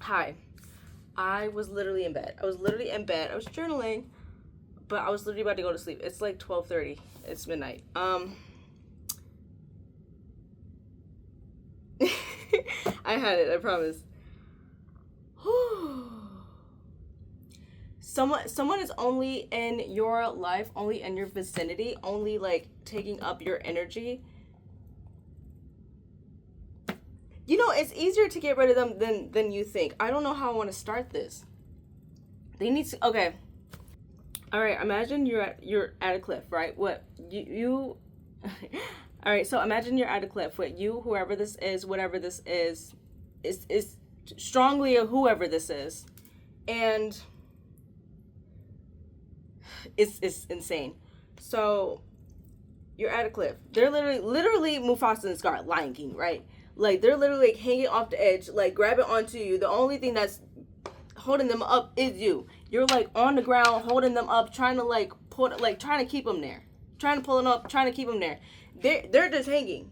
Hi. I was literally in bed. I was journaling, but I was literally about to go to sleep. It's like 12:30. It's midnight. I had it, I promise. Someone is only in your life, only in your vicinity, only like taking up your energy. You know, it's easier to get rid of them than you think. I don't know how I want to start this. They need to, okay. All right, imagine you're at a cliff, right? What you All right, so imagine you're at a cliff with you, whoever this is, whatever this is strongly a whoever this is. And it's insane. So you're at a cliff. They're literally Mufasa and Scar, Lion King, right? Like they're literally like hanging off the edge, like grabbing onto you. The only thing that's holding them up is you. You're like on the ground, holding them up, trying to like trying to keep them there, trying to pull them up, trying to keep them there. They're just hanging.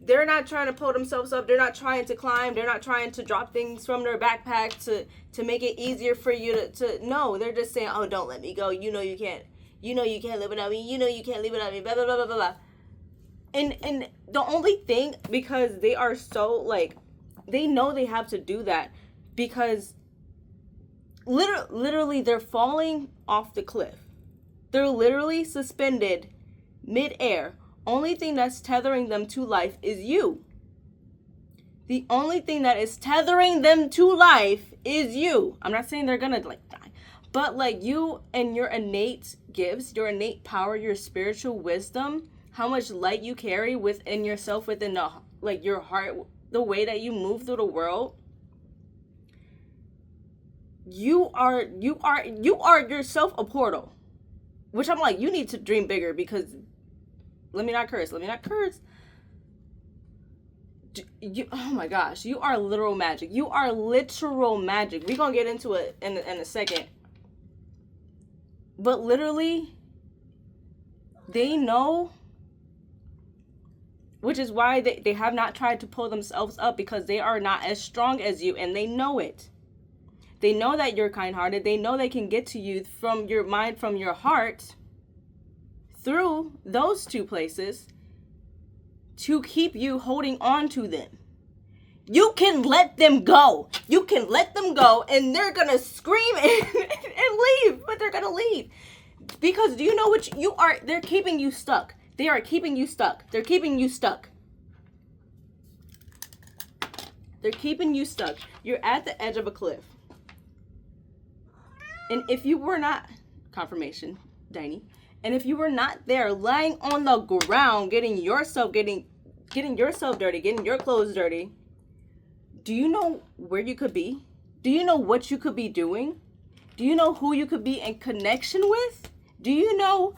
They're not trying to pull themselves up. They're not trying to climb. They're not trying to drop things from their backpack to make it easier for you to no. They're just saying, oh, don't let me go. You know you can't. You know you can't live without me. You know you can't live without me. Blah blah blah blah blah. And the only thing, because they are so like, they know they have to do that because literally they're falling off the cliff. They're literally suspended mid-air. Only thing that's tethering them to life is you. The only thing that is tethering them to life is you. I'm not saying they're gonna like die, but like you and your innate gifts, your innate power, your spiritual wisdom, how much light you carry within yourself, within the like your heart, the way that you move through the world. You are yourself a portal. Which I'm like, you need to dream bigger because let me not curse. You, oh my gosh, you are literal magic. You are literal magic. We're gonna get into it in a second. But literally, they know, which is why they have not tried to pull themselves up, because they are not as strong as you, and they know it. They know that you're kind-hearted. They know they can get to you from your mind, from your heart, through those two places, to keep you holding on to them. You can let them go. You can let them go, and they're gonna scream and leave, but they're gonna leave. Because do you know what you are? They're keeping you stuck. They are keeping you stuck. They're keeping you stuck. They're keeping you stuck. You're at the edge of a cliff. And if you were not, confirmation, Diney, and if you were not there lying on the ground, getting yourself dirty, getting your clothes dirty, do you know where you could be? Do you know what you could be doing? Do you know who you could be in connection with? Do you know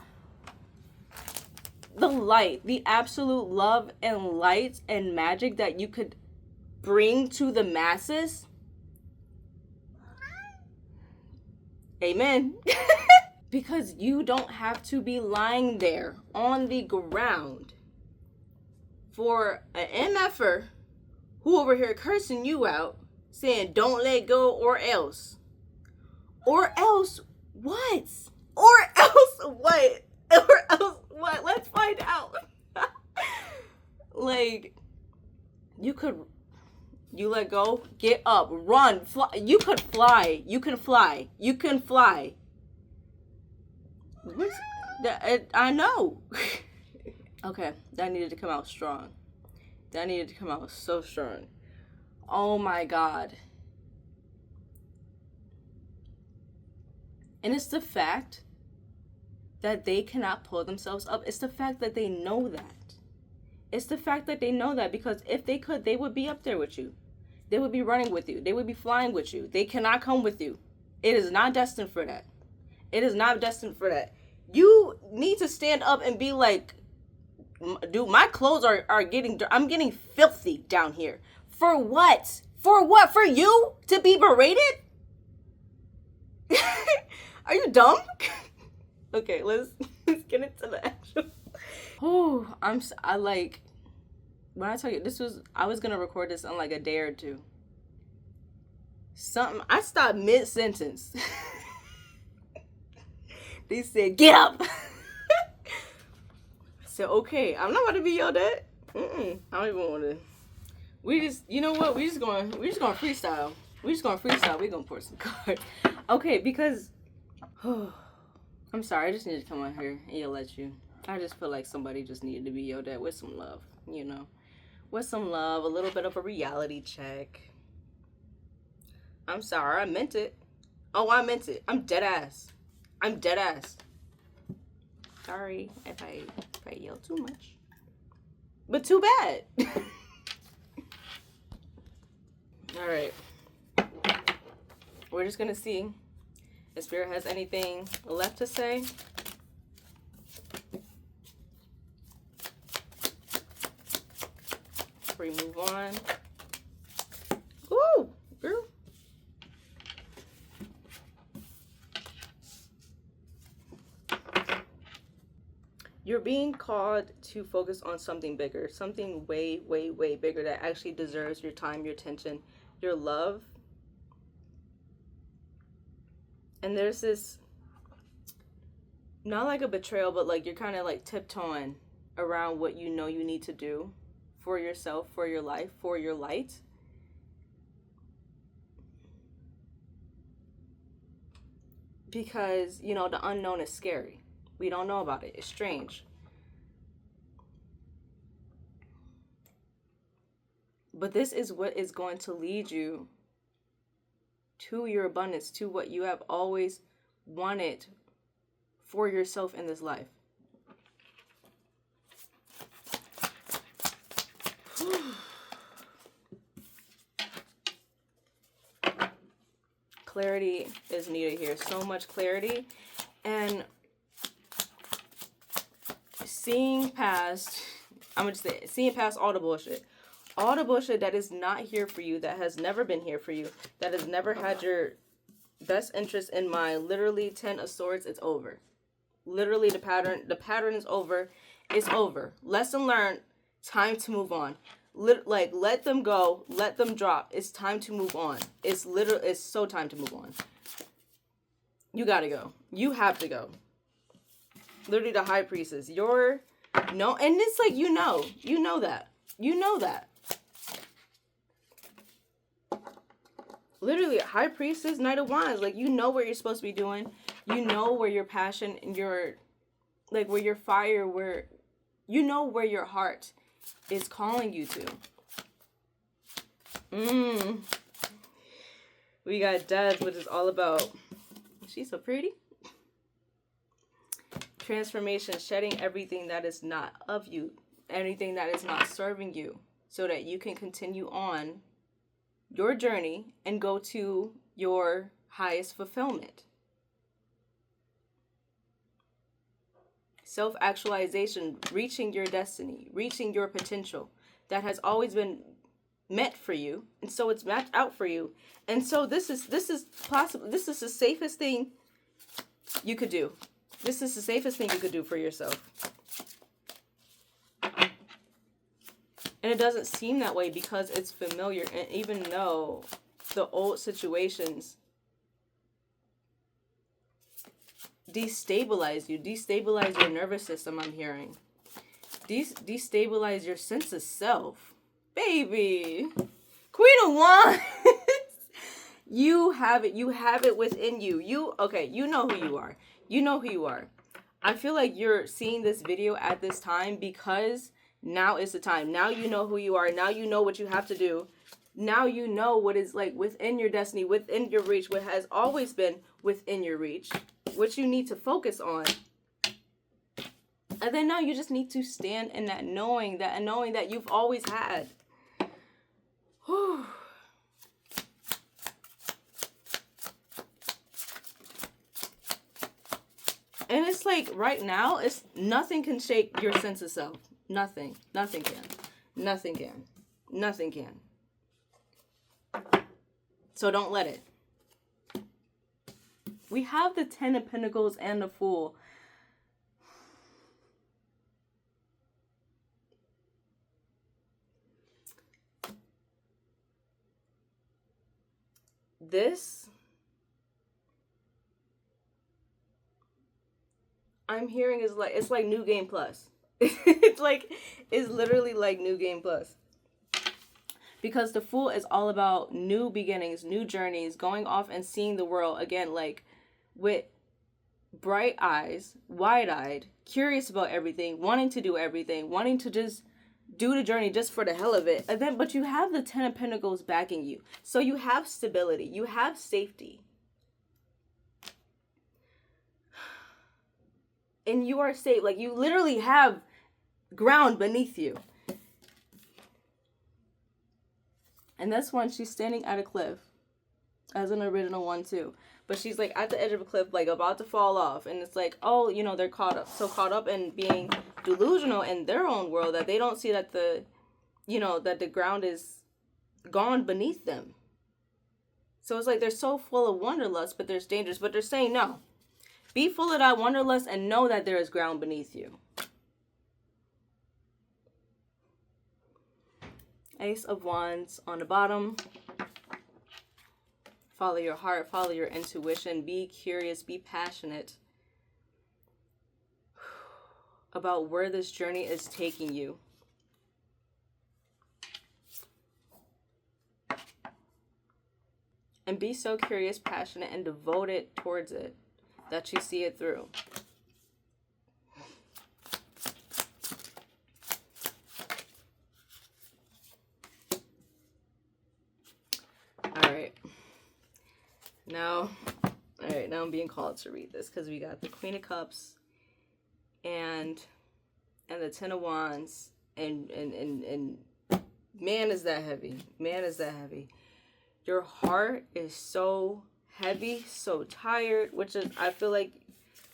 the light, the absolute love and light and magic that you could bring to the masses? Amen. Because you don't have to be lying there on the ground for an MFer who over here cursing you out, saying don't let go or else. Or else what? Or else what? Or else what? Let's find out. Like, you let go, get up, run, fly. You could fly. You can fly. You can fly. I know. Okay, that needed to come out strong. That needed to come out so strong. Oh my God. And it's the fact that they cannot pull themselves up. It's the fact that they know that. It's the fact that they know that, because if they could, they would be up there with you. They would be running with you. They would be flying with you. They cannot come with you. It is not destined for that. It is not destined for that. You need to stand up and be like, dude, my clothes are getting, I'm getting filthy down here. For what? For what? For you to be berated? Are you dumb? Okay, let's get into the actual. Oh, I like, when I tell you, I was gonna record this in like a day or two. Something, I stopped mid-sentence. They said, get up. I said, okay, I'm not about to be yelled at. I don't even want to. We just, you know what? We just going to freestyle. We're going to pour some cards. Okay, because, I'm sorry, I just need to come on here and yell at you. I just feel like somebody just needed to be yelled at with some love, you know? With some love, a little bit of a reality check. I'm sorry, I meant it. Oh, I meant it. I'm dead ass. Sorry if I yell too much. But too bad. All right. We're just going to see if Spirit has anything left to say. Before we move on. Ooh, girl. You're being called to focus on something bigger, something way, way, way bigger that actually deserves your time, your attention, your love. And there's this, not like a betrayal, but like you're kind of like tiptoeing around what you know you need to do for yourself, for your life, for your light. Because, you know, the unknown is scary. We don't know about it. It's strange. But this is what is going to lead you to your abundance, to what you have always wanted for yourself in this life. Clarity is needed here. So much clarity. And seeing past, I'm going to say, seeing past all the bullshit. All the bullshit that is not here for you, that has never been here for you, that has never had your best interest in mind. Literally, 10 of Swords, it's over. Literally, the pattern is over. It's over. Lesson learned. Time to move on. Let them go. Let them drop. It's time to move on. It's so time to move on. You gotta go. You have to go. Literally, the High Priestess. And it's like, you know that. Literally, High Priestess, Knight of Wands. Like, you know what you're supposed to be doing. You know where your passion and where your fire, where your heart is calling you to. We got Death, which is all about, she's so pretty. Transformation, shedding everything that is not of you, anything that is not serving you, so that you can continue on your journey and go to your highest fulfillment. Self-actualization, reaching your destiny, reaching your potential that has always been meant for you, and so it's mapped out for you. And so this is possible. This is the safest thing you could do. This is the safest thing you could do for yourself. And it doesn't seem that way because it's familiar. And even though the old situations destabilize you, destabilize your nervous system, I'm hearing. Destabilize your sense of self. Baby. Queen of Wands. You have it within you. You know who you are. You know who you are. I feel like you're seeing this video at this time because now is the time. Now you know who you are. Now you know what you have to do. Now you know what is like within your destiny, within your reach, what has always been within your reach, what you need to focus on. And then now you just need to stand in that knowing that you've always had. Whew. And it's like right now, it's nothing can shake your sense of self. Nothing can. So don't let it. We have the 10 of Pentacles and the Fool. this, I'm hearing is like, it's like New Game Plus. It's literally like New Game Plus. Because the Fool is all about new beginnings, new journeys, going off and seeing the world again, like with bright eyes, wide-eyed, curious about everything, wanting to do everything, wanting to just do the journey just for the hell of it. And then, but you have the Ten of Pentacles backing you. So you have stability, you have safety. And you are safe. Like, you literally have ground beneath you. And this one, she's standing at a cliff. As an original one, too. But she's, like, at the edge of a cliff, like, about to fall off. And it's like, oh, you know, they're caught up in being delusional in their own world that they don't see that the, you know, that the ground is gone beneath them. So it's like they're so full of wanderlust, but there's dangers. But they're saying, no. Be full of that wanderlust and know that there is ground beneath you. Ace of Wands on the bottom. Follow your heart, follow your intuition, be curious, be passionate about where this journey is taking you. And be so curious, passionate, and devoted towards it that you see it through. Now I'm being called to read this because we got the Queen of Cups and the Ten of Wands, and man, is that heavy. Man, is that heavy. Your heart is so heavy, so tired, which is, I feel like,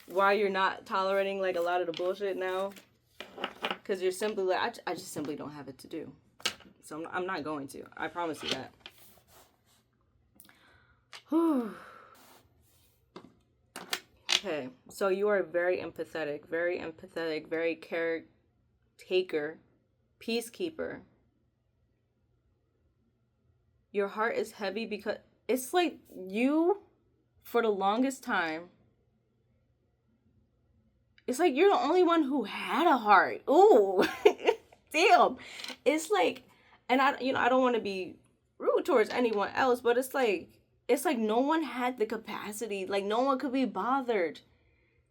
why you're not tolerating like a lot of the bullshit now, because you're simply like, I just simply don't have it to do, so I'm not going to. I promise you that. Whew. Okay, so you are very empathetic, very caretaker, peacekeeper. Your heart is heavy because it's like you, for the longest time, it's like you're the only one who had a heart. Ooh, damn. It's like, and I don't want to be rude towards anyone else, but it's like no one had the capacity, like no one could be bothered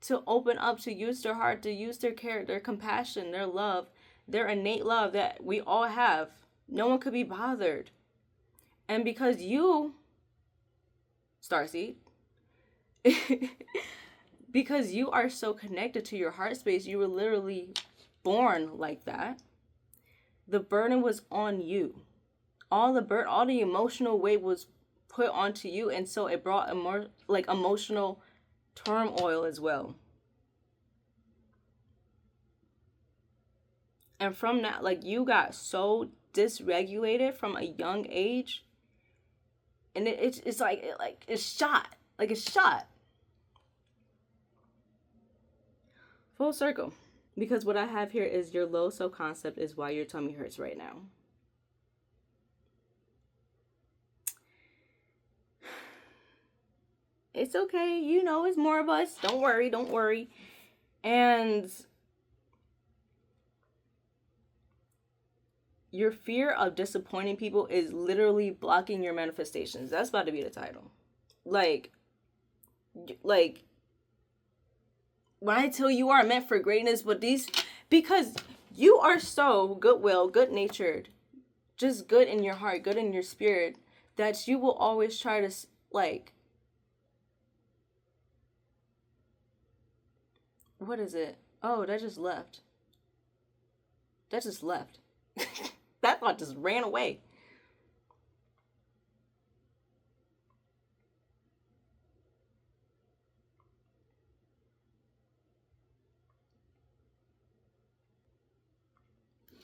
to open up, to use their heart, to use their care, their compassion, their love, their innate love that we all have. No one could be bothered. And because you, Starseed, because you are so connected to your heart space, you were literally born like that. The burden was on you. All the emotional weight was put onto you, and so it brought a more like emotional turmoil as well. And from that, like, you got so dysregulated from a young age, and it's like it's shot. Full circle. Because what I have here is your low self-concept is why your tummy hurts right now. It's okay. You know, it's more of us. Don't worry. And your fear of disappointing people is literally blocking your manifestations. That's about to be the title. Like, when I tell you are meant for greatness, but because you are so goodwill, good-natured, just good in your heart, good in your spirit, that you will always try to, like, what is it? Oh, that just left. That thought just ran away.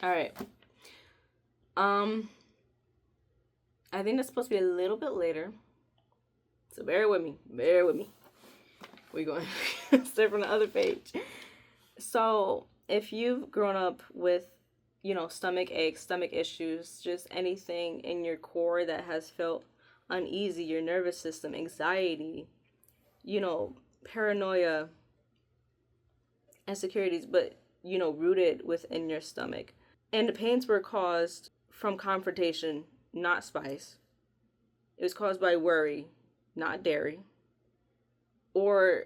All right. I think that's supposed to be a little bit later. So bear with me. We're going to start from the other page. So if you've grown up with, stomach aches, stomach issues, just anything in your core that has felt uneasy, your nervous system, anxiety, paranoia, insecurities, but, rooted within your stomach. And the pains were caused from confrontation, not spice. It was caused by worry, not dairy. Or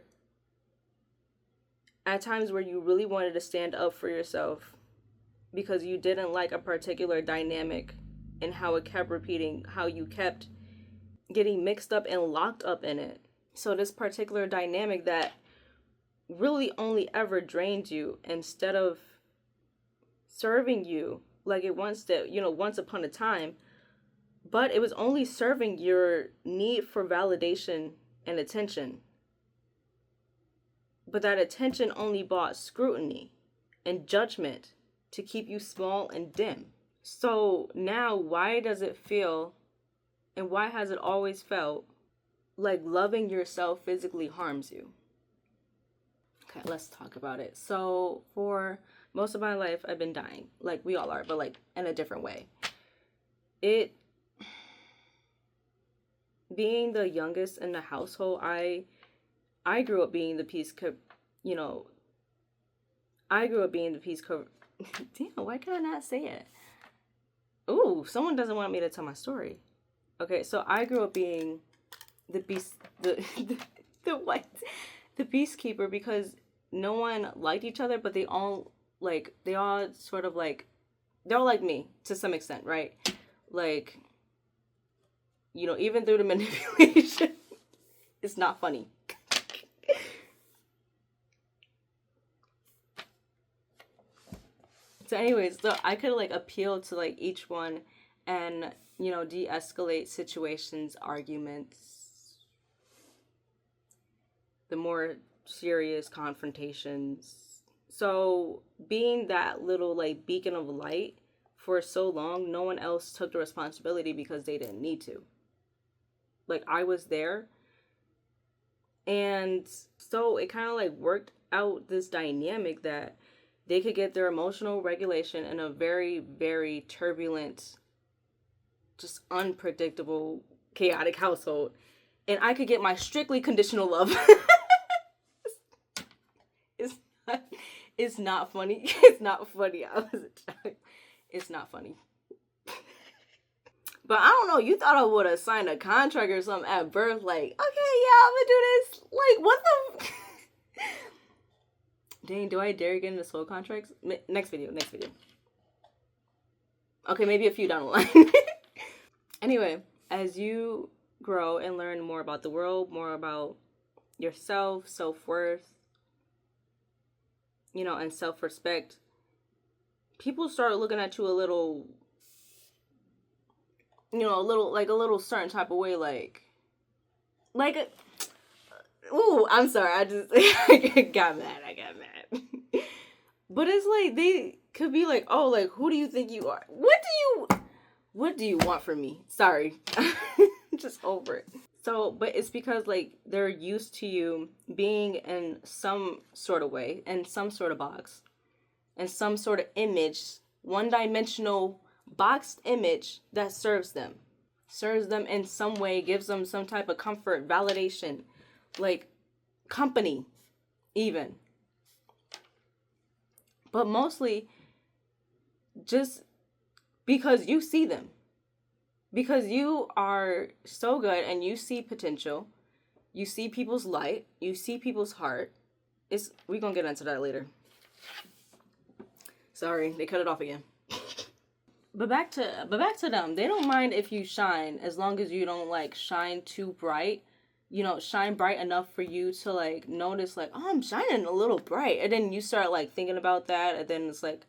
at times where you really wanted to stand up for yourself because you didn't like a particular dynamic and how it kept repeating, how you kept getting mixed up and locked up in it. So this particular dynamic that really only ever drained you instead of serving you like it once did, once upon a time, but it was only serving your need for validation and attention. But that attention only brought scrutiny and judgment to keep you small and dim. So now, why does it feel, and why has it always felt like loving yourself physically harms you? Okay, let's talk about it. So for most of my life, I've been dying. Like we all are, but like in a different way. Being the youngest in the household, I grew up being the peace I grew up being the peace Damn, why can I not say it? Ooh, someone doesn't want me to tell my story. Okay, so I grew up being the peacekeeper because no one liked each other, but they're all like me to some extent, right? Like, even through the manipulation, it's not funny. So anyways, so I could like appeal to like each one and, de-escalate situations, arguments, the more serious confrontations. So being that little like beacon of light for so long, no one else took the responsibility because they didn't need to. Like I was there. And so it kind of like worked out this dynamic that they could get their emotional regulation in a very, very turbulent, just unpredictable, chaotic household. And I could get my strictly conditional love. It's not funny. It's not funny. I was a child. It's not funny. But I don't know. You thought I would have signed a contract or something at birth. Like, okay, yeah, I'm going to do this. Like, what the... Dang, do I dare get into soul contracts? Next video. Okay, maybe a few down the line. Anyway, as you grow and learn more about the world, more about yourself, self-worth, and self-respect, people start looking at you a little, a little certain type of way, ooh, I'm sorry, I got mad. But it's like, they could be like, oh, like, who do you think you are? What do you want from me? Sorry. Just over it. So, but it's because, like, they're used to you being in some sort of way, in some sort of box, in some sort of image, one-dimensional boxed image that serves them in some way, gives them some type of comfort, validation, like company, even. But mostly just because you see them. Because you are so good and you see potential. You see people's light. You see people's heart. We're going to get into that later. Sorry, they cut it off again. But back to them. They don't mind if you shine as long as you don't like shine too bright. Shine bright enough for you to like notice like, oh, I'm shining a little bright. And then you start like thinking about that. And then it's like,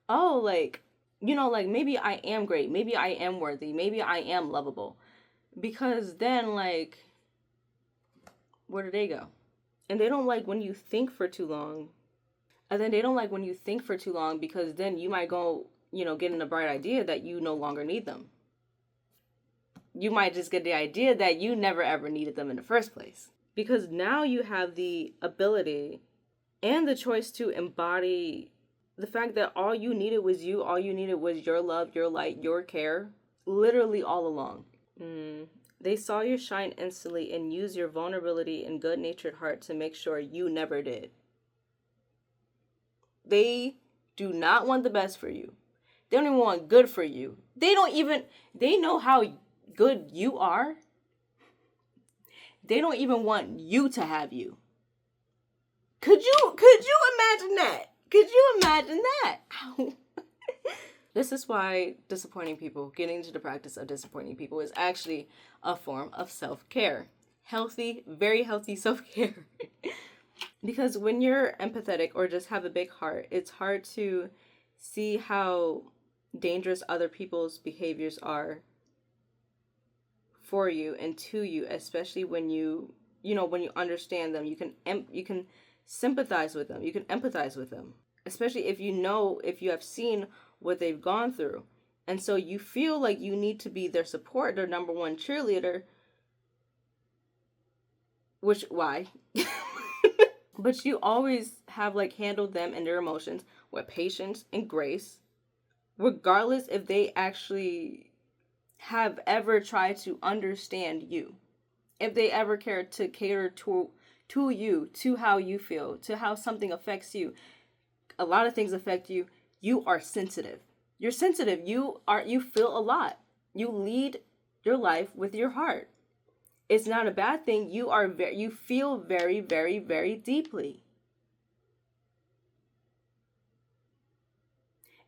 oh, like, like maybe I am great. Maybe I am worthy. Maybe I am lovable. Because then like, where do they go? And they don't like when you think for too long. And then they don't like when you think for too long because then you might go, get in a bright idea that you no longer need them. You might just get the idea that you never ever needed them in the first place. Because now you have the ability and the choice to embody the fact that all you needed was you. All you needed was your love, your light, your care. Literally all along. They saw your shine instantly and used your vulnerability and good-natured heart to make sure you never did. They do not want the best for you. They don't even want good for you. They know how good you are. They don't even want you to have you. Could you imagine that? Could you imagine that? This is why getting into the practice of disappointing people is actually a form of self-care. Healthy, very healthy self-care. Because when you're empathetic or just have a big heart, it's hard to see how dangerous other people's behaviors are for you and to you, especially when you understand them. You can sympathize with them. You can empathize with them, especially if you have seen what they've gone through. And so you feel like you need to be their support, their number one cheerleader, why? But you always have handled them and their emotions with patience and grace, regardless if they actually have ever tried to understand you, if they ever care to cater to you, to how you feel, to how something affects you. A lot of things affect you. You are sensitive. You're sensitive. You feel a lot. You lead your life with your heart. It's not a bad thing. You feel very, very, very deeply.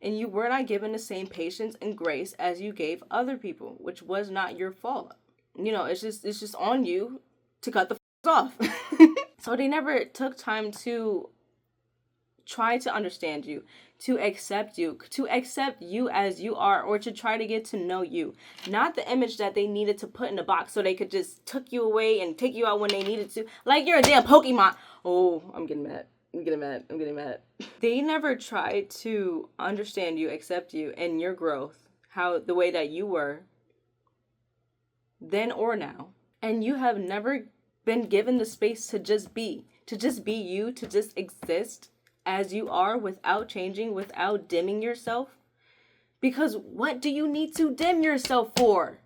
And you were not given the same patience and grace as you gave other people, which was not your fault. It's just on you to cut the off. So they never took time to try to understand you, to accept you as you are, or to try to get to know you. Not the image that they needed to put in a box so they could just tuck you away and take you out when they needed to. Like you're a damn Pokemon. Oh, I'm getting mad. They never tried to understand you, accept you, and your growth, the way that you were, then or now. And you have never been given the space to just be you, to just exist as you are without changing, without dimming yourself. Because what do you need to dim yourself for?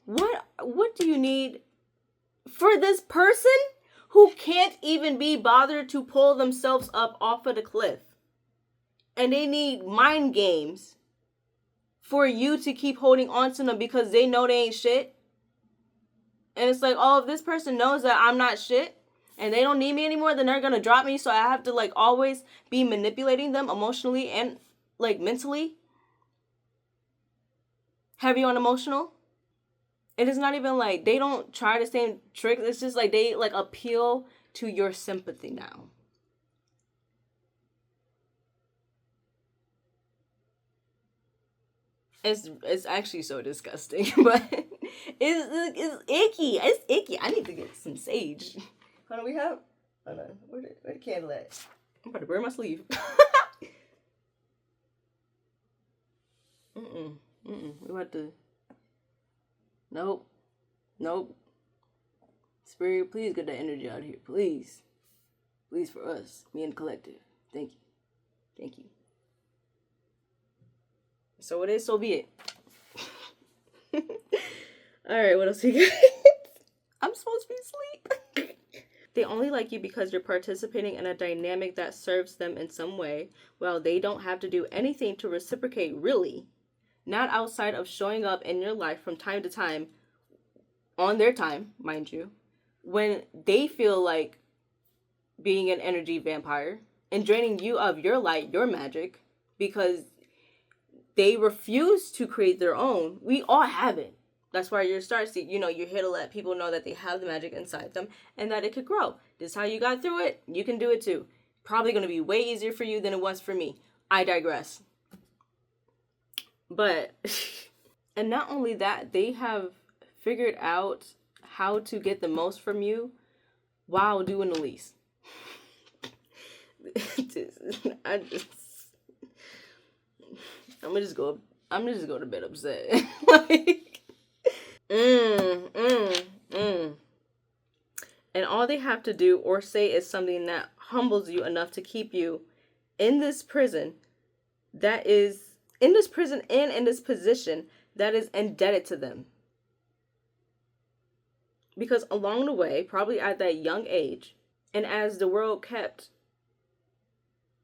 What do you need for this person who can't even be bothered to pull themselves up off of the cliff? And they need mind games for you to keep holding on to them because they know they ain't shit. And it's like, oh, if this person knows that I'm not shit and they don't need me anymore, then they're going to drop me. So I have to always be manipulating them emotionally and mentally. Heavy on emotional. It is not even they don't try the same tricks. It's just they appeal to your sympathy now. It's actually so disgusting, but it's icky. It's icky. I need to get some sage. How do we have? Hold on. Where the candle at? I'm about to burn my sleeve. We about to. Nope. Spirit, please get that energy out of here, please. Please, for us, me and the collective. Thank you. So it is, so be it. Alright, what else we got? I'm supposed to be asleep. They only like you because you're participating in a dynamic that serves them in some way, while they don't have to do anything to reciprocate, really. Not outside of showing up in your life from time to time, on their time, mind you, when they feel like being an energy vampire and draining you of your light, your magic, because they refuse to create their own. We all have it. That's why you're starseed. You're here to let people know that they have the magic inside them and that it could grow. This is how you got through it. You can do it too. Probably going to be way easier for you than it was for me. I digress. But, and not only that, they have figured out how to get the most from you while doing the least. I'm gonna just go to bed upset. And all they have to do or say is something that humbles you enough to keep you in this prison and in this position that is indebted to them. Because along the way, probably at that young age, and as the world kept,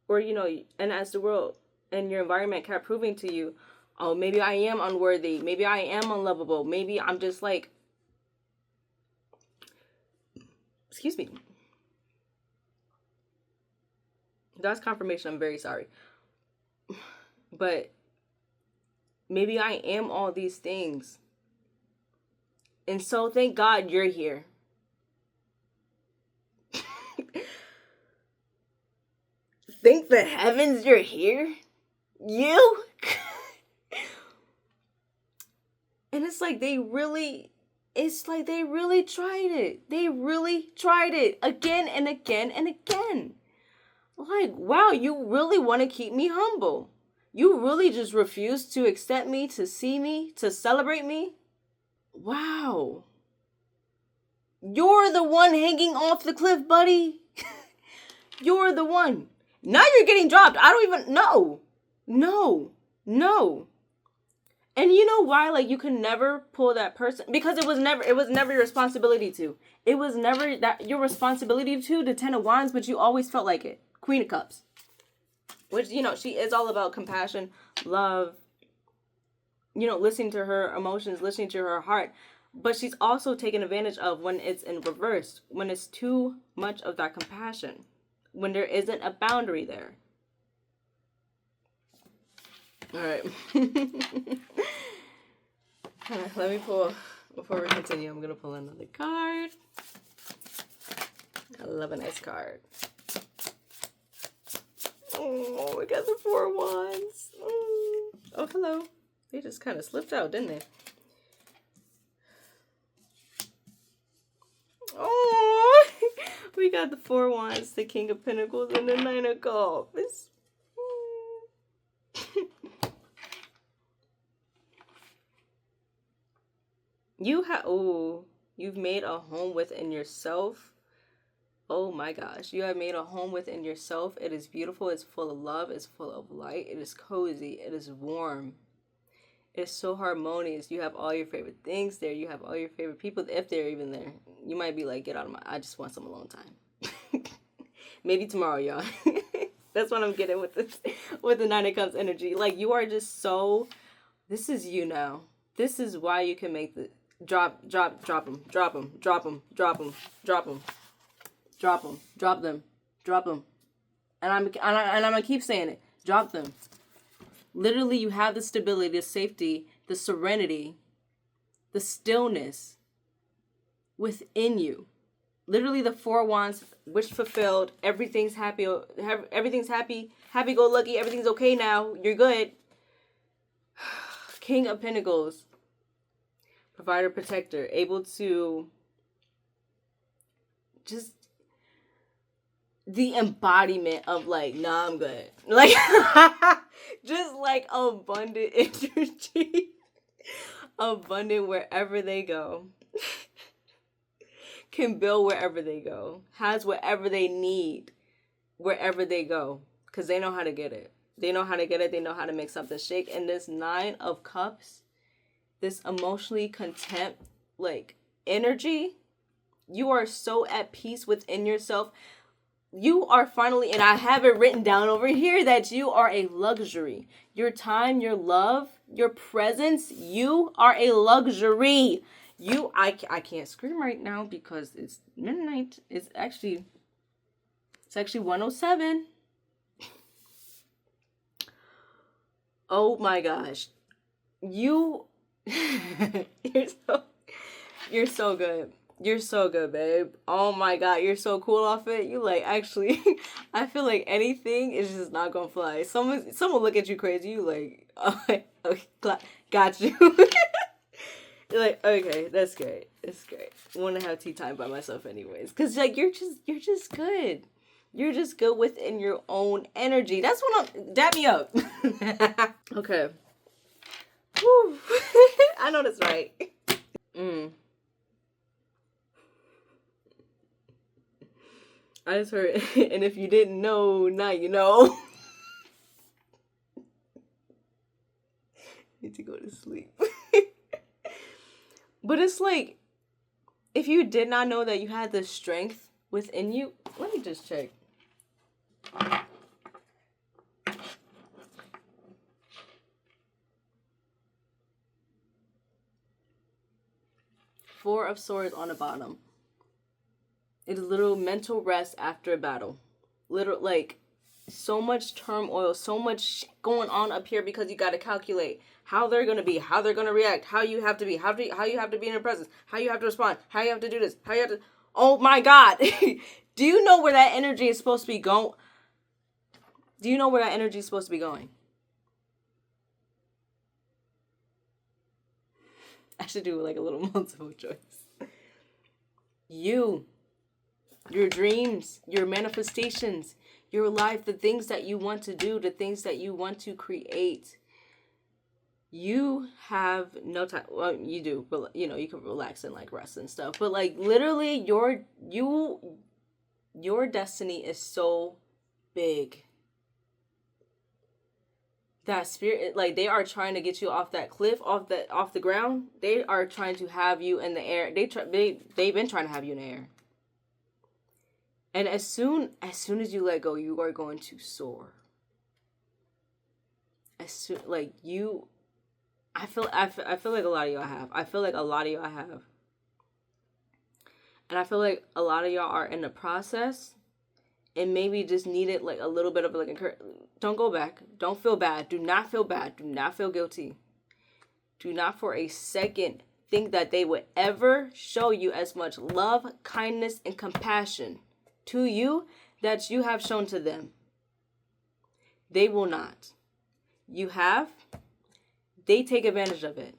or, and as the world and your environment kept proving to you, oh, maybe I am unworthy. Maybe I am unlovable. Maybe I'm just like, excuse me. That's confirmation. I'm very sorry. But maybe I am all these things. And so thank God you're here. Thank the heavens you're here. You? And it's like they really tried it. They really tried it again and again and again. Like, wow, you really want to keep me humble. You really just refuse to accept me, to see me, to celebrate me. Wow. You're the one hanging off the cliff, buddy. You're the one. Now you're getting dropped. I don't even know. No. And you know why? Like, you can never pull that person, because it was never your responsibility to. It was never that your responsibility to the 10 of Wands, but you always felt like it. Queen of Cups. Which, she is all about compassion, love, listening to her emotions, listening to her heart. But she's also taken advantage of when it's in reverse, when it's too much of that compassion, when there isn't a boundary there. All right. Let me pull, before we continue, I'm going to pull another card. I love a nice card. Oh, we got the 4 Wands. Oh, hello. They just kind of slipped out, didn't they? Oh, we got the 4 Wands, the King of Pentacles, and the 9 of Cups. You've made a home within yourself. Oh my gosh, you have made a home within yourself. It is beautiful, it's full of love, it's full of light, it is cozy, it is warm. It's so harmonious. You have all your favorite things there. You have all your favorite people, if they're even there. You might be like, get out of my, I just want some alone time. Maybe tomorrow, y'all. That's what I'm getting with the 9 of Cups energy. Like, you are just so, this is you now. This is why you can make the, drop them. And I'm gonna keep saying it. Drop them. Literally, you have the stability, the safety, the serenity, the stillness within you. Literally, the 4 Wands, wish fulfilled. Everything's happy, happy-go-lucky. Everything's okay now. You're good. King of Pentacles, provider, protector, able to just the embodiment of like, nah, I'm good. Like, just like abundant energy. Abundant wherever they go. Can build wherever they go. Has whatever they need wherever they go. Because they know how to get it. They know how to get it. They know how to make something shake. And this 9 of Cups, this emotionally content, like, energy, you are so at peace within yourself. You are finally, and I have it written down over here, that you are a luxury. Your time, your love, your presence, you are a luxury. I can't scream right now because it's midnight. It's actually 1:07. Oh my gosh. You're so good. You're so good, babe. Oh my God, you're so cool off it. You like, actually, I feel like anything is just not gonna fly. Someone look at you crazy. You like, oh, okay, got you. You're like, okay, that's great. It's great. I want to have tea time by myself, anyways, because like you're just good. You're just good within your own energy. That's what dap me up. Okay. Whew. I know that's right. I just heard, and if you didn't know, now you know. Need to go to sleep. But it's like, if you did not know that you had the strength within you, let me just check. Four of Swords on the bottom. It is literal mental rest after a battle. Literal, like, so much turmoil, so much shit going on up here because you got to calculate how they're going to be, how they're going to react, how you have to be, how you have to be in their presence, how you have to respond, how you have to do this, how you have to... Oh my God. Do you know where that energy is supposed to be going? Do you know where that energy is supposed to be going? I should do like a little multiple choice. Your dreams, your manifestations, your life, the things that you want to do, the things that you want to create. You have no time. Well, you do, but you know, you can relax and like rest and stuff. But like literally your destiny is so big. That spirit, like, they are trying to get you off that cliff, off the ground. They are trying to have you in the air. They've been trying to have you in the air. And as soon as you let go, you are going to soar. As soon, like, you, I feel like a lot of y'all have. I feel like a lot of y'all have. And I feel like a lot of y'all are in the process and maybe just needed like a little bit of like don't go back. Don't feel bad. Do not feel bad. Do not feel guilty. Do not for a second think that they would ever show you as much love, kindness, and compassion to you that you have shown to them. They will not. You have. They take advantage of it.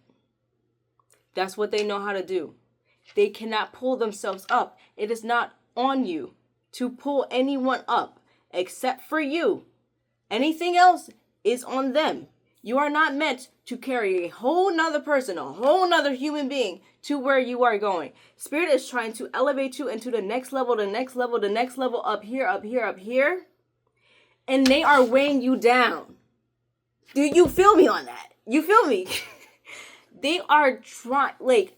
That's what they know how to do. They cannot pull themselves up. It is not on you to pull anyone up except for you. Anything else is on them. You are not meant to carry a whole nother person, a whole nother human being to where you are going. Spirit is trying to elevate you into the next level, the next level, the next level, up here, up here, up here. And they are weighing you down. Do you feel me on that? You feel me? They are trying, like,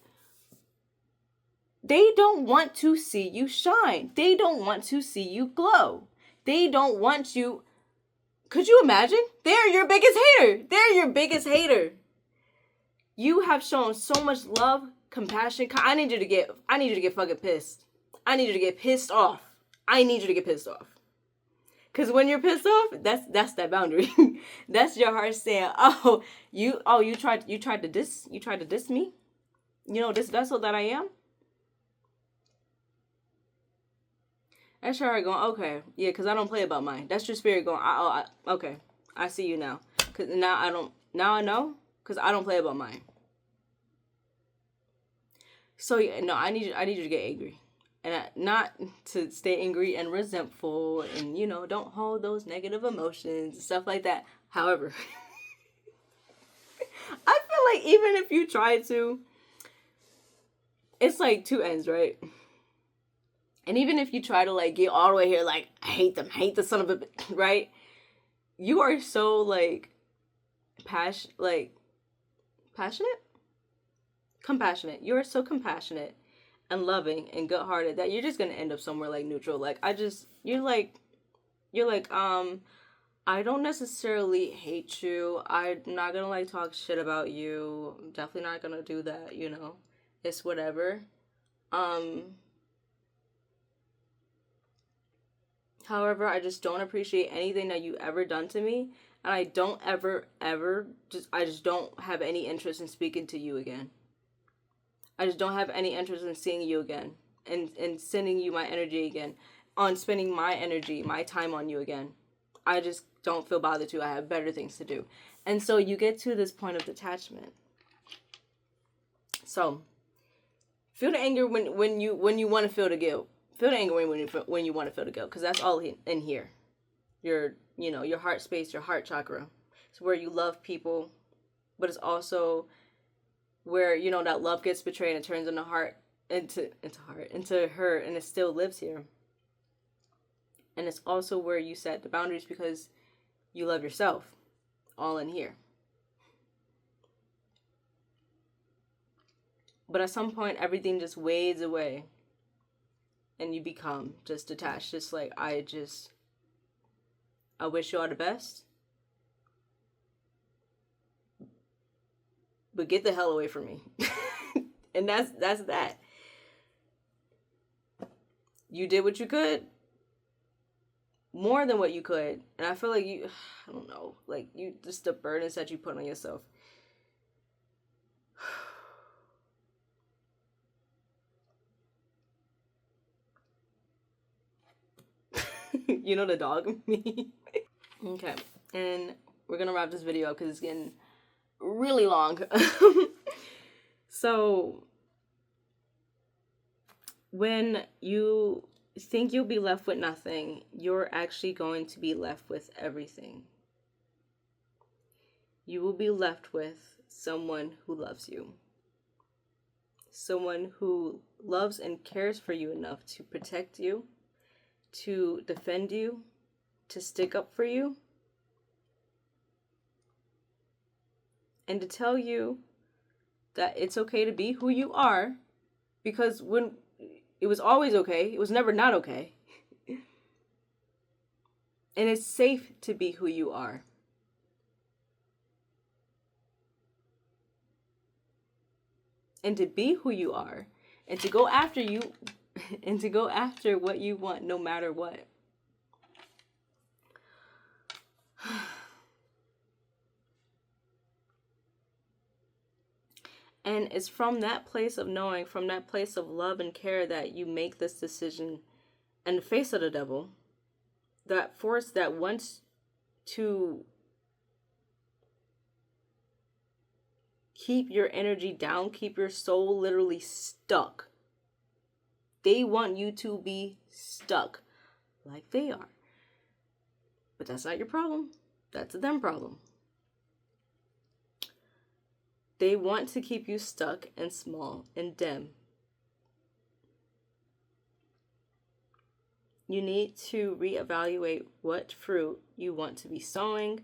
they don't want to see you shine. They don't want to see you glow. They don't want you. Could you imagine? They're your biggest hater. They're your biggest hater. You have shown so much love, compassion. I need you to get fucking pissed. I need you to get pissed off. I need you to get pissed off. Cause when you're pissed off, that's that boundary. That's your heart saying, you tried to diss me. You know, this vessel that I am. That's your heart going, okay, yeah, because I don't play about mine. That's your spirit going, okay, I see you now. Cause now I know, because I don't play about mine. So no, I need you to get angry, and not to stay angry and resentful, and you know, don't hold those negative emotions and stuff like that. However, I feel like even if you try to, it's like two ends, right? And even if you try to like get all the way here, like, I hate the son of a bitch, right? You are so like compassionate. You are so compassionate and loving and good-hearted that you're just gonna end up somewhere like neutral. Like, you're like, I don't necessarily hate you. I'm not gonna like talk shit about you. I'm definitely not gonna do that. You know, it's whatever. However, I just don't appreciate anything that you ever done to me. And I don't ever, I just don't have any interest in speaking to you again. I just don't have any interest in seeing you again. And sending you my energy again. On spending my energy, my time on you again. I just don't feel bothered to. I have better things to do. And so you get to this point of detachment. So, feel the anger when you want to feel the guilt. Feel the anger when you want to feel the guilt, because that's all in here. Your heart space, your heart chakra. It's where you love people, but it's also where, you know, that love gets betrayed and turns into hurt, and it still lives here. And it's also where you set the boundaries because you love yourself, all in here. But at some point, everything just wades away. And you become just detached. Just like, I wish you all the best. But get the hell away from me. And that's that. You did what you could. More than what you could. And I feel like I don't know, like just the burdens that you put on yourself. You know the dog in me. Okay, and we're gonna wrap this video up because it's getting really long. So when you think you'll be left with nothing, you're actually going to be left with everything. You will be left with someone who loves you. Someone who loves and cares for you enough to protect you, to defend you, to stick up for you, and to tell you that it's okay to be who you are, because when it was always okay, it was never not okay. And it's safe to be who you are. And to be who you are, and to go after you, and to go after what you want no matter what. And it's from that place of knowing, from that place of love and care, that you make this decision in the face of the devil. That force that wants to keep your energy down, keep your soul literally stuck. They want you to be stuck like they are. But that's not your problem. That's a them problem. They want to keep you stuck and small and dim. You need to reevaluate what fruit you want to be sowing,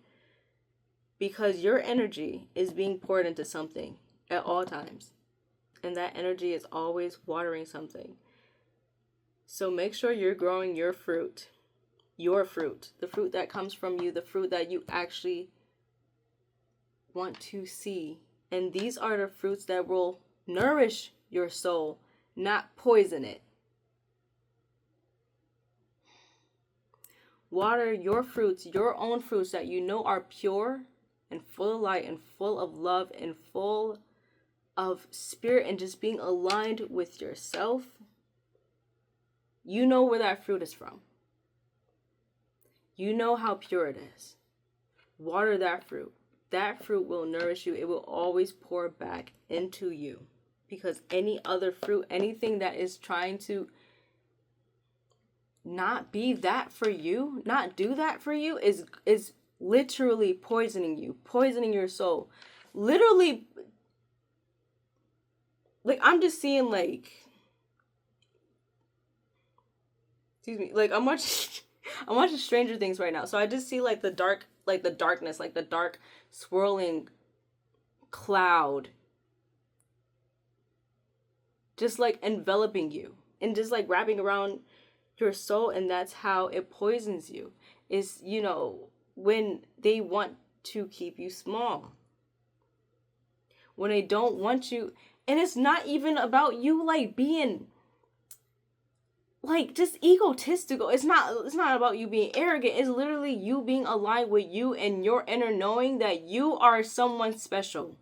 because your energy is being poured into something at all times. And that energy is always watering something. So make sure you're growing your fruit. Your fruit. The fruit that comes from you. The fruit that you actually want to see. And these are the fruits that will nourish your soul, not poison it. Water your fruits, your own fruits that you know are pure and full of light and full of love and full of spirit and just being aligned with yourself. You know where that fruit is from. You know how pure it is. Water that fruit. That fruit will nourish you. It will always pour back into you. Because any other fruit, anything that is trying to not be that for you, not do that for you, is literally poisoning you, poisoning your soul. Literally, like, I'm just seeing, like, excuse me, like, I'm watching Stranger Things right now. So I just see, like, the darkness, like the dark swirling cloud just, like, enveloping you and just, like, wrapping around your soul. And that's how it poisons you, is, you know, when they want to keep you small, when they don't want you. And it's not even about you, like, being, like, just egotistical. It's not about you being arrogant. It's literally you being aligned with you and your inner knowing that you are someone special.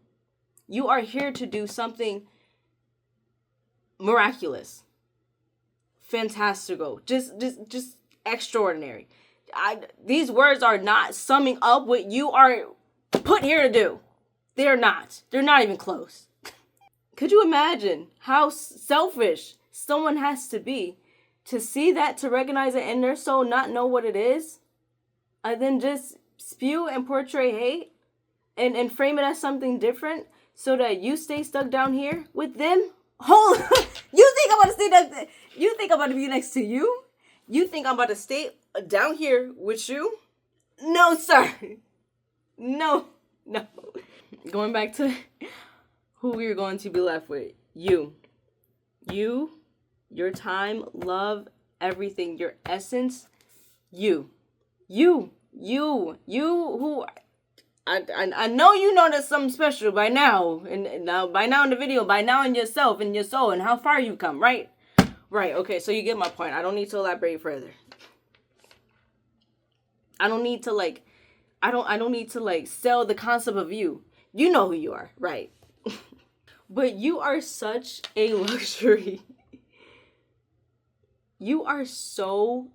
You are here to do something miraculous, fantastical, just extraordinary. These words are not summing up what you are put here to do. They're not even close. Could you imagine how selfish someone has to be to see that, to recognize it in their soul, not know what it is, and then just spew and portray hate and frame it as something different so that you stay stuck down here with them? Hold You think I'm about to stay down? You think I'm about to be next to you? You think I'm about to stay down here with you? No, sir. No. Going back to who we're going to be left with. You, your time, love, everything, your essence, you who I know you know there's something special by now, and now by now in the video, by now in yourself, in your soul, and how far you come, right? Right, okay, so you get my point. I don't need to elaborate further. I don't need to like, I don't need to like sell the concept of you. You know who you are, right? But you are such a luxury. You are so,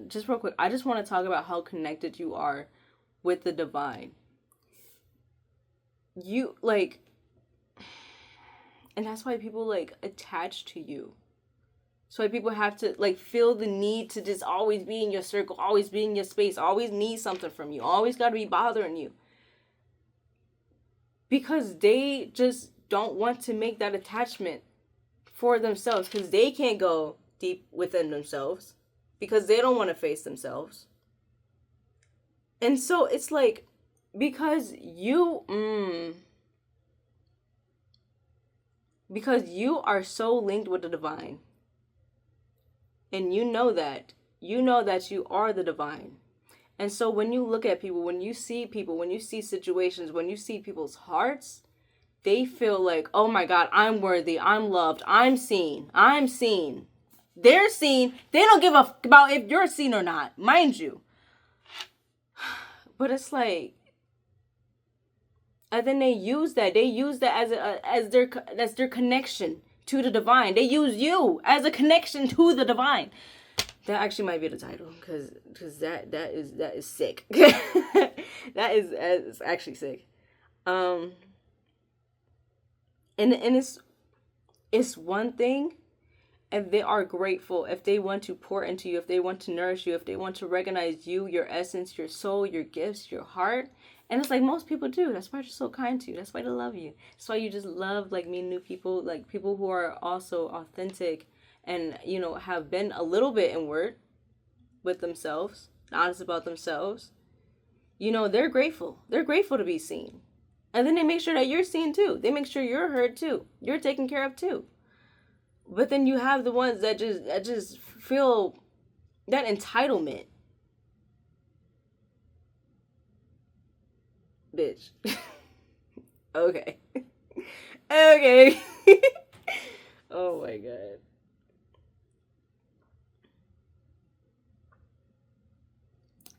just real quick, I just want to talk about how connected you are with the divine. You, like, and that's why people, like, attach to you. That's why people have to, like, feel the need to just always be in your circle, always be in your space, always need something from you, always got to be bothering you. Because they just don't want to make that attachment for themselves, because they can't go deep within themselves, because they don't want to face themselves. And so it's like, because you are so linked with the divine, and you know that you are the divine. And so when you look at people, when you see people, when you see situations, when you see people's hearts, they feel like, oh my God, I'm worthy, I'm loved, I'm seen. They're seen. They don't give a fuck about if you're seen or not, mind you. But it's like, and then they use that as their connection to the divine. They use you as a connection to the divine. That actually might be the title, because that is sick. that is actually sick. And it's one thing if they are grateful, if they want to pour into you, if they want to nourish you, if they want to recognize you, your essence, your soul, your gifts, your heart. And it's like most people do. That's why they're so kind to you. That's why they love you. That's why you just love, like, meeting new people, like people who are also authentic and, you know, have been a little bit inward with themselves, honest about themselves. You know, they're grateful. They're grateful to be seen. And then they make sure that you're seen too. They make sure you're heard too. You're taken care of too. But then you have the ones that just feel that entitlement. Bitch. Okay. Okay. Oh my God.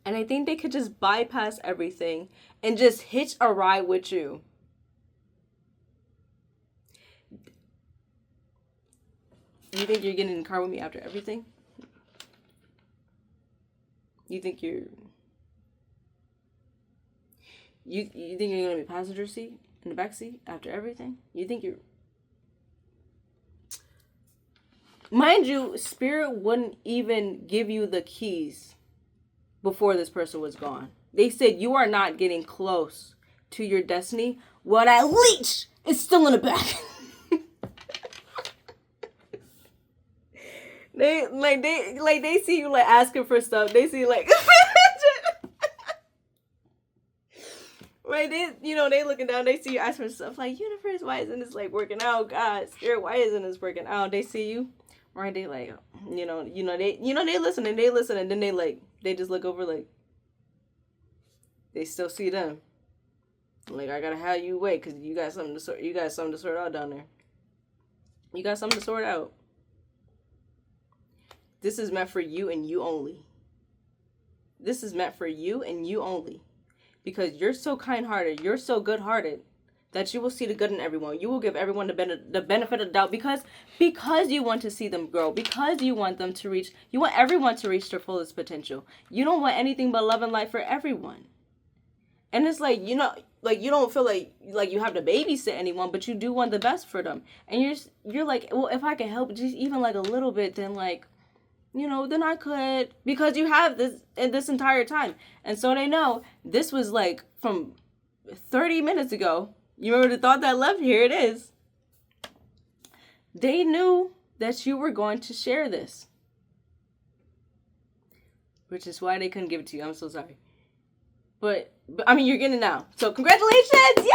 And I think they could just bypass everything and just hitch a ride with you. You think you're getting in the car with me after everything? You think you're... You think you're going to be passenger seat in the back seat after everything? You think you're... Mind you, Spirit wouldn't even give you the keys before this person was gone. They said you are not getting close to your destiny while that leech is still in the back. They see you like asking for stuff. They see like right, they looking down, they see you asking for stuff like, universe, why isn't this like working out? God, Spirit, why isn't this working out? They see you, right? They like, they listen, and then they just look over like they still see them. Like, I gotta have you wait, because you got something to sort out down there. You got something to sort out. This is meant for you and you only. This is meant for you and you only. Because you're so kind-hearted, you're so good-hearted, that you will see the good in everyone. You will give everyone the benefit of the doubt because you want to see them grow, because you want everyone to reach their fullest potential. You don't want anything but love and light for everyone. And it's like, you don't feel like you have to babysit anyone, but you do want the best for them. And you're like, well, if I can help just even like a little bit, then like, then I could, because you have this entire time. And so they know this was like from 30 minutes ago. You remember the thought that left? Here it is. They knew that you were going to share this, which is why they couldn't give it to you. I'm so sorry. But I mean, you're getting it now. So congratulations.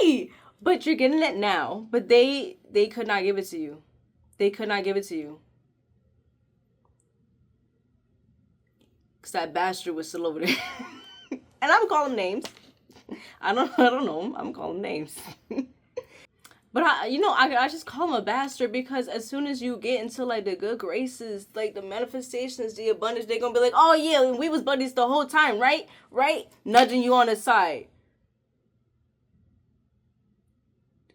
Yay! But you're getting it now. But they could not give it to you. They could not give it to you. Because that bastard was still over there. And I'm calling names. I don't know him. I'm calling names. But I just call him a bastard because as soon as you get into like the good graces, like the manifestations, the abundance, they're gonna be like, oh yeah, we was buddies the whole time, right? Right? Nudging you on the side.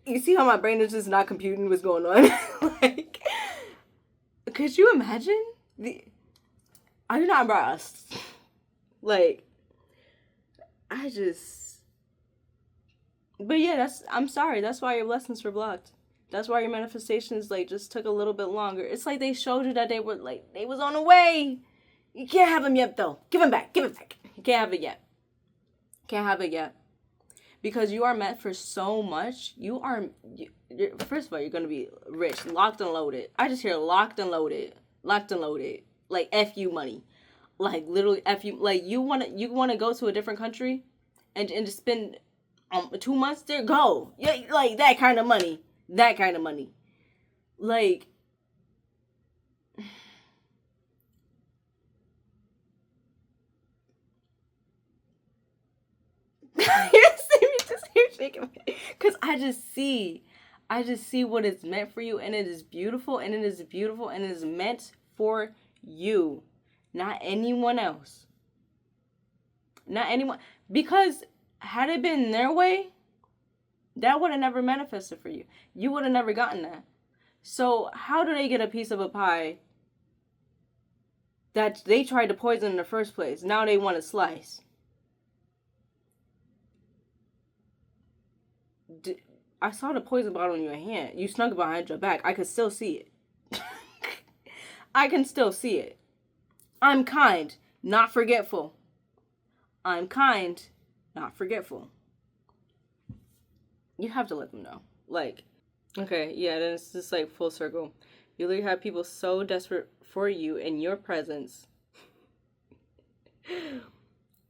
You see how my brain is just not computing what's going on? Like, could you imagine? Are you not embarrassed? Like, but yeah, I'm sorry. That's why your blessings were blocked. That's why your manifestations like just took a little bit longer. It's like they showed you that they was on the way. You can't have them yet though. Give them back. Give it back. You can't have it yet. Can't have it yet. Because you are meant for so much. First of all, you're gonna be rich, locked and loaded. I just hear locked and loaded, locked and loaded. Like F you money, like literally F you. Like you wanna go to a different country, and just spend 2 months there. Go, yeah, like that kind of money. That kind of money, like. You're shaking because I just see what it's meant for you, and it is beautiful, and it is beautiful, and it is meant for you, not anyone else, not anyone. Because had it been their way, that would have never manifested for you. You would have never gotten that. So how do they get a piece of a pie that they tried to poison in the first place? Now they want a slice. I saw the poison bottle in your hand. You snuck it behind your back. I could still see it. I can still see it. I'm kind, not forgetful. I'm kind, not forgetful. You have to let them know. Like, okay, yeah, then it's just like full circle. You literally have people so desperate for you and your presence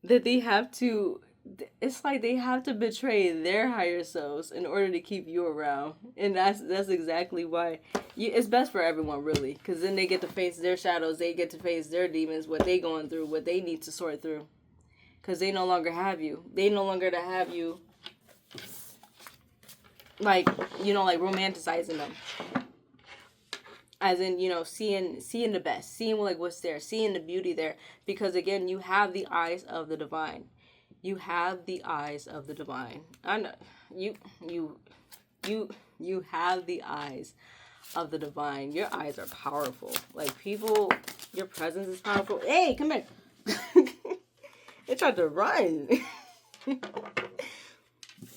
that they have to... It's like they have to betray their higher selves in order to keep you around. And that's exactly why it's best for everyone, really. Because then they get to face their shadows. They get to face their demons, what they going through, what they need to sort through. Because they no longer have you. They no longer have you, like, like romanticizing them. As in, seeing the best. Seeing, like, what's there. Seeing the beauty there. Because, again, you have the eyes of the divine. You have the eyes of the divine. I know you have the eyes of the divine. Your eyes are powerful. Like, people, your presence is powerful. Hey, come here. They tried to run.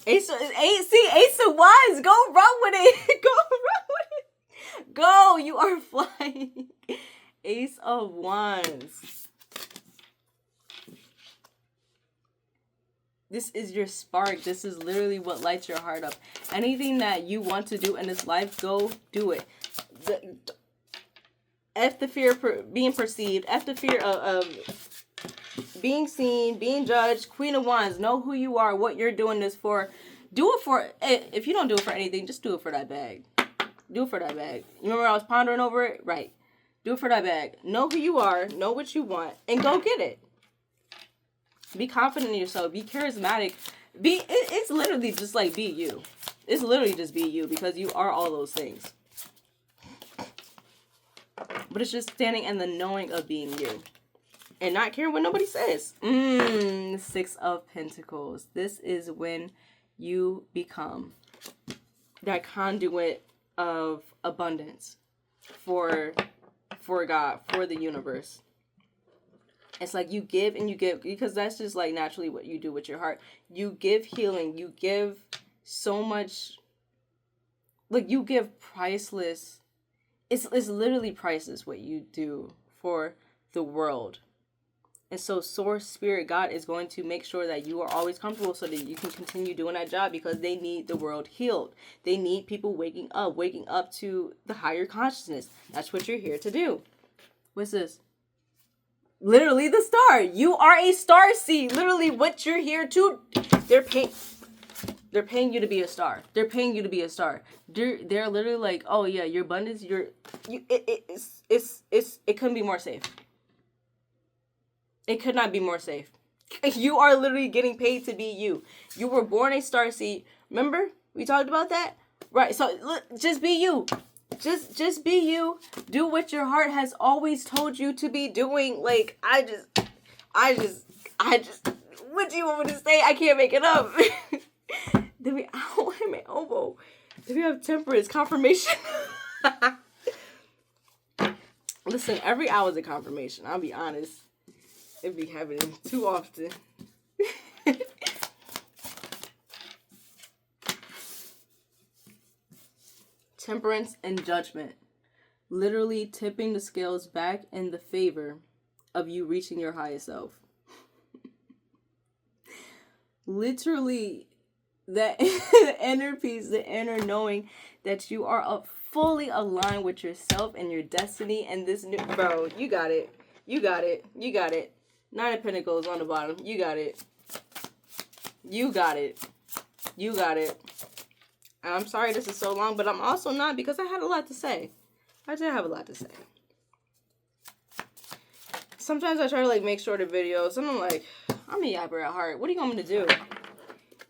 Ace of Wands. Go run with it. Go run with it. Go. You are flying. Ace of Wands. This is your spark. This is literally what lights your heart up. Anything that you want to do in this life, go do it. F the fear of being perceived. F the fear of being seen, being judged. Queen of Wands. Know who you are, what you're doing this for. Do it for... If you don't do it for anything, just do it for that bag. Do it for that bag. You remember I was pondering over it? Right. Do it for that bag. Know who you are. Know what you want. And go get it. Be confident in yourself. Be charismatic. It's literally just like be you. It's literally just be you because you are all those things. But it's just standing in the knowing of being you. And not caring what nobody says. 6 of Pentacles. This is when you become that conduit of abundance for God, for the universe. It's like you give and you give, because that's just like naturally what you do with your heart. You give healing. You give so much. Like, you give priceless. It's literally priceless what you do for the world. And so Source, Spirit, God is going to make sure that you are always comfortable so that you can continue doing that job, because they need the world healed. They need people waking up to the higher consciousness. That's what you're here to do. What's this? Literally the star. You are a star seed. Literally what you're here to. They're paying you to be a star. They're paying you to be a star. They're literally like, oh yeah, your abundance, it couldn't be more safe. It could not be more safe. You are literally getting paid to be you. You were born a starseed. Remember? We talked about that? Right. So just be you. Just be you. Do what your heart has always told you to be doing. Like, I just, what do you want me to say? I can't make it up. Then we, ow, my elbow. Then we have temperance, confirmation. Listen, every hour is a confirmation. I'll be honest. It be happening too often. Temperance and judgment. Literally tipping the scales back in the favor of you reaching your highest self. Literally, that inner peace, the inner knowing that you are fully aligned with yourself and your destiny and this new... Bro, you got it. You got it. You got it. 9 of Pentacles on the bottom. You got it. You got it. You got it. And I'm sorry this is so long, but I'm also not, because I had a lot to say. I did have a lot to say. Sometimes I try to, like, make shorter videos, and I'm like, I'm a yapper at heart. What do you want me to do?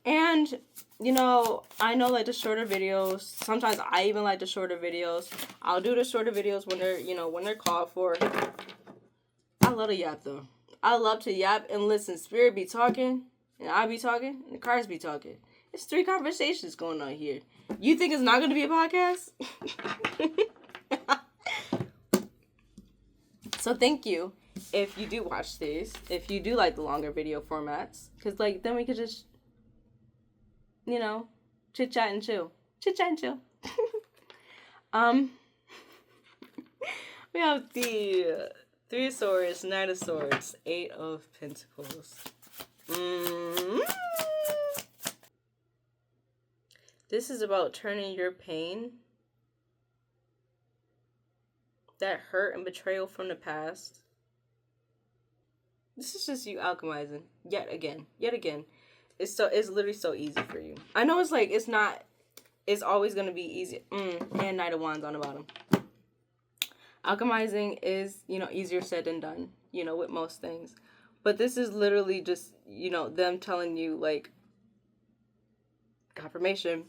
And, you know, I know, like, the shorter videos. Sometimes I even like the shorter videos. I'll do the shorter videos when they're, you know, when they're called for. I love to yap, though. I love to yap and listen. Spirit be talking, and I be talking, and the cars be talking. It's 3 conversations going on here. You think it's not going to be a podcast? So thank you if you do watch these. If you do like the longer video formats. Because, like, then we could just, you know, chit-chat and chill. Chit-chat and chill. We have the 3 of Swords, Knight of Swords, 8 of Pentacles. This is about turning your pain, that hurt and betrayal from the past. This is just you alchemizing yet again. It's literally so easy for you. I know it's like, it's always going to be easy. And Knight of Wands on the bottom. Alchemizing is, you know, easier said than done, you know, with most things. But this is literally just, you know, them telling you, like, confirmation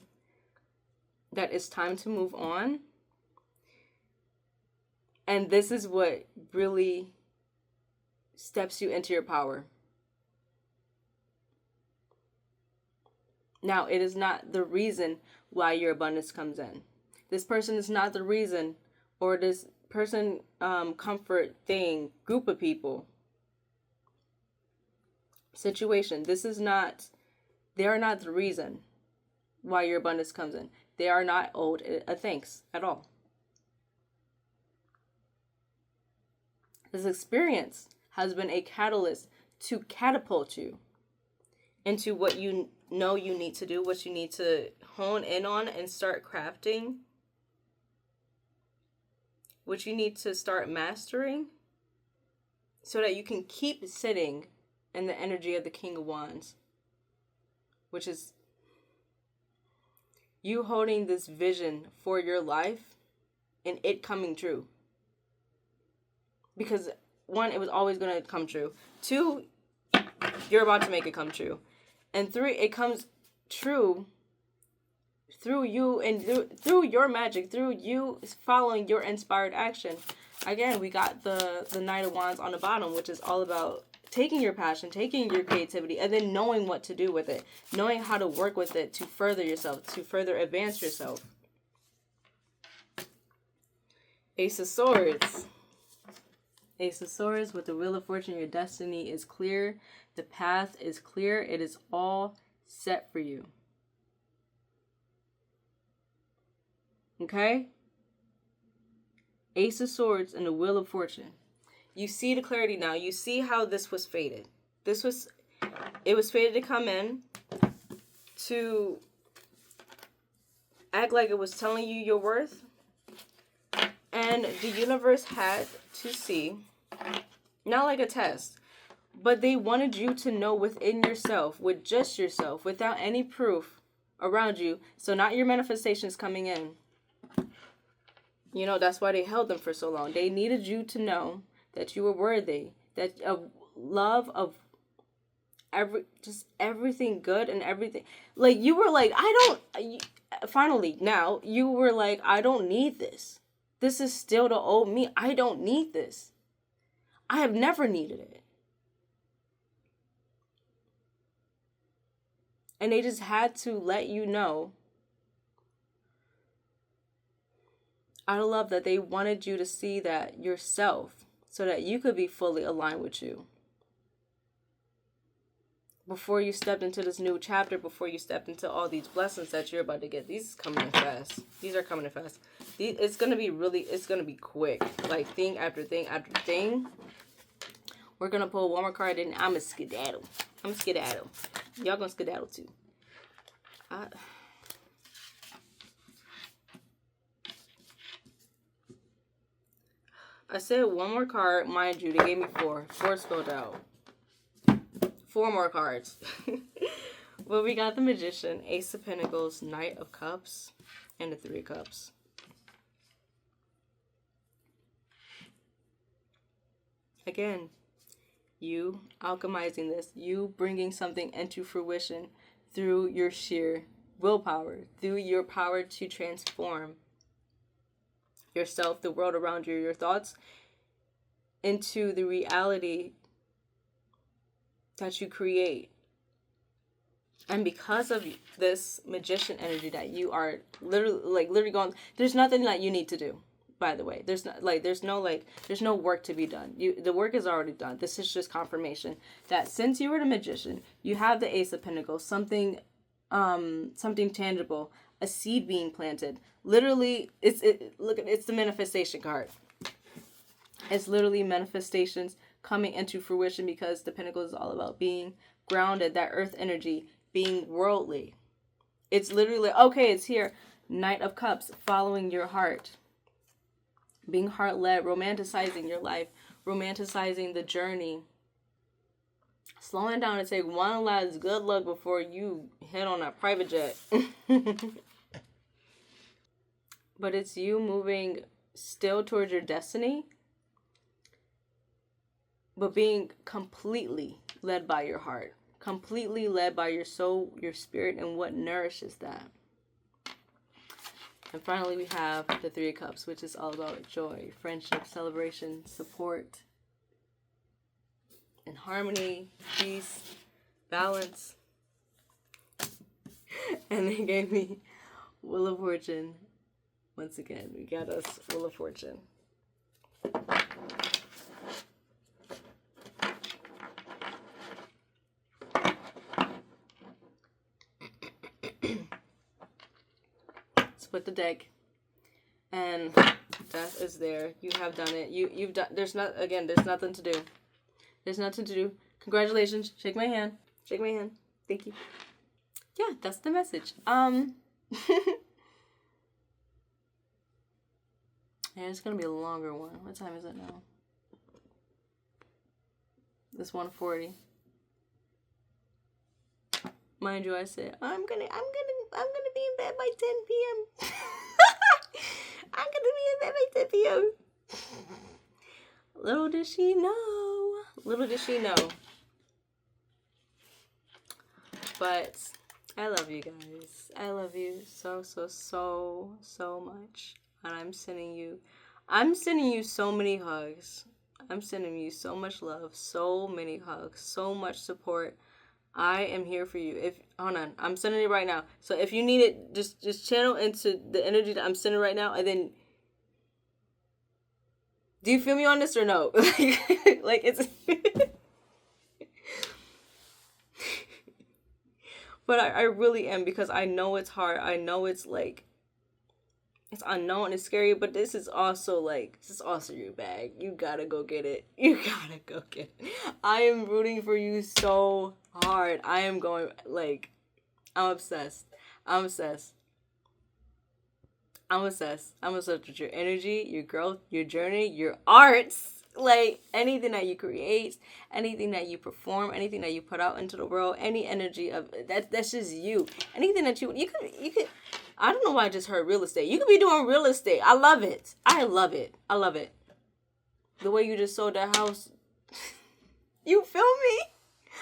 that it's time to move on. And this is what really steps you into your power. Now, it is not the reason why your abundance comes in. This person is not the reason, or this person, comfort thing, group of people, situation. They are not the reason why your abundance comes in. They are not owed a thanks at all. This experience has been a catalyst to catapult you into what you know you need to do, what you need to hone in on and start crafting, what you need to start mastering, so that you can keep sitting in the energy of the King of Wands, which is you holding this vision for your life and it coming true. Because 1, it was always going to come true. 2, you're about to make it come true. And 3, it comes true through you and through your magic, through you following your inspired action. Again, we got the Knight of Wands on the bottom, which is all about taking your passion, taking your creativity, and then knowing what to do with it. Knowing how to work with it to further yourself, to further advance yourself. Ace of Swords. Ace of Swords with the Wheel of Fortune. Your destiny is clear. The path is clear. It is all set for you. Okay? Ace of Swords and the Wheel of Fortune. You see the clarity now. You see how this was fated. It was fated to come in to act like it was telling you your worth. And the universe had to see, not like a test, but they wanted you to know within yourself, with just yourself, without any proof, around you. So not your manifestations coming in. You know, that's why they held them for so long. They needed you to know that you were worthy, that of love, of everything good and everything. Like, you were like, finally, now, you were like, I don't need this. This is still the old me. I don't need this. I have never needed it. And they just had to let you know, out of love, that they wanted you to see that yourself so that you could be fully aligned with you. Before you stepped into this new chapter, before you stepped into all these blessings that you're about to get, these are coming in fast. These are coming in fast. It's going to be quick. Like, thing after thing after thing. We're going to pull one more card and I'm going to skedaddle. Y'all going to skedaddle too. I said one more card. Mind you, they gave me four. Four spelled out. 4 more cards. But we got the Magician, Ace of Pentacles, Knight of Cups, and the 3 of Cups. Again, you alchemizing this, you bringing something into fruition through your sheer willpower, through your power to transform yourself, the world around you, your thoughts, into the reality that you create. And because of this Magician energy that you are literally going, there's nothing that you need to do, by the way. There's no work to be done. The work is already done. This is just confirmation that since you were the Magician, you have the Ace of Pentacles, something tangible, a seed being planted. Literally, it's the manifestation card. It's literally manifestations coming into fruition, because the Pentacles is all about being grounded, that earth energy, being worldly. It's literally, okay, it's here. Knight of Cups, following your heart. Being heart-led, romanticizing your life, romanticizing the journey. Slowing down to take one last good look before you head on that private jet. But it's you moving still towards your destiny, but being completely led by your heart, completely led by your soul, your spirit, and what nourishes that. And finally, we have the 3 of Cups, which is all about joy, friendship, celebration, support, and harmony, peace, balance. And they gave me Wheel of Fortune. Once again, we got us Wheel of Fortune. Split the deck, and death is there. You have done it. You've done. There's nothing to do. There's nothing to do. Congratulations. Shake my hand. Shake my hand. Thank you. Yeah, that's the message. Yeah, it's gonna be a longer one. What time is it now? It's 1:40. Mind you, I said I'm gonna be in bed by 10 p.m. I'm gonna be in bed by 10 p.m. Little did she know. Little did she know. But I love you guys. I love you so much. And I'm sending you so many hugs. I'm sending you so much love, so many hugs, so much support. I am here for you. Hold on, I'm sending it right now. So if you need it, just channel into the energy that I'm sending right now, and then, do you feel me on this or no? like it's. But I really am, because I know it's hard. I know it's like, it's unknown, it's scary, but this is also your bag. You gotta go get it. You gotta go get it. I am rooting for you so hard. I am going, I'm obsessed. I'm obsessed with your energy, your growth, your journey, your arts. Like anything that you create, anything that you perform, anything that you put out into the world, any energy of that's just you. Anything that you could. I don't know why I just heard real estate. You could be doing real estate. I love it. I love it. I love it. The way you just sold that house. You feel me?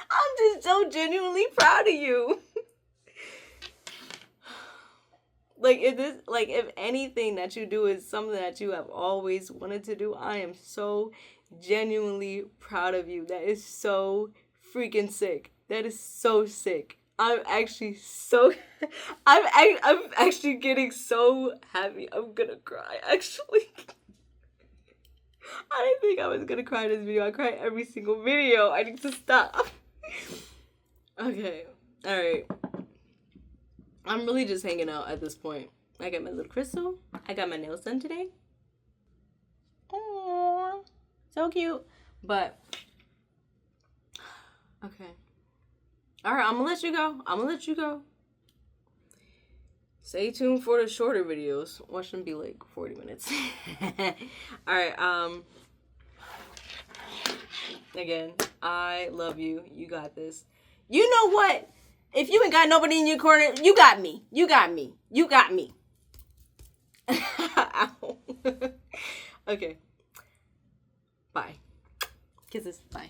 I'm just so genuinely proud of you. If anything that you do is something that you have always wanted to do, I am so genuinely proud of you. That is so freaking sick. That is so sick. I'm actually getting so happy. I'm gonna cry, actually. I didn't think I was gonna cry in this video. I cry every single video. I need to stop. Okay. Alright. I'm really just hanging out at this point. I got my little crystal. I got my nails done today. Aww. So cute. But, okay. Alright, I'm gonna let you go. Stay tuned for the shorter videos. Watch them be like 40 minutes. Alright, again, I love you. You got this. You know what? If you ain't got nobody in your corner, you got me. You got me. You got me. Ow. Okay. Bye. Kisses. Bye.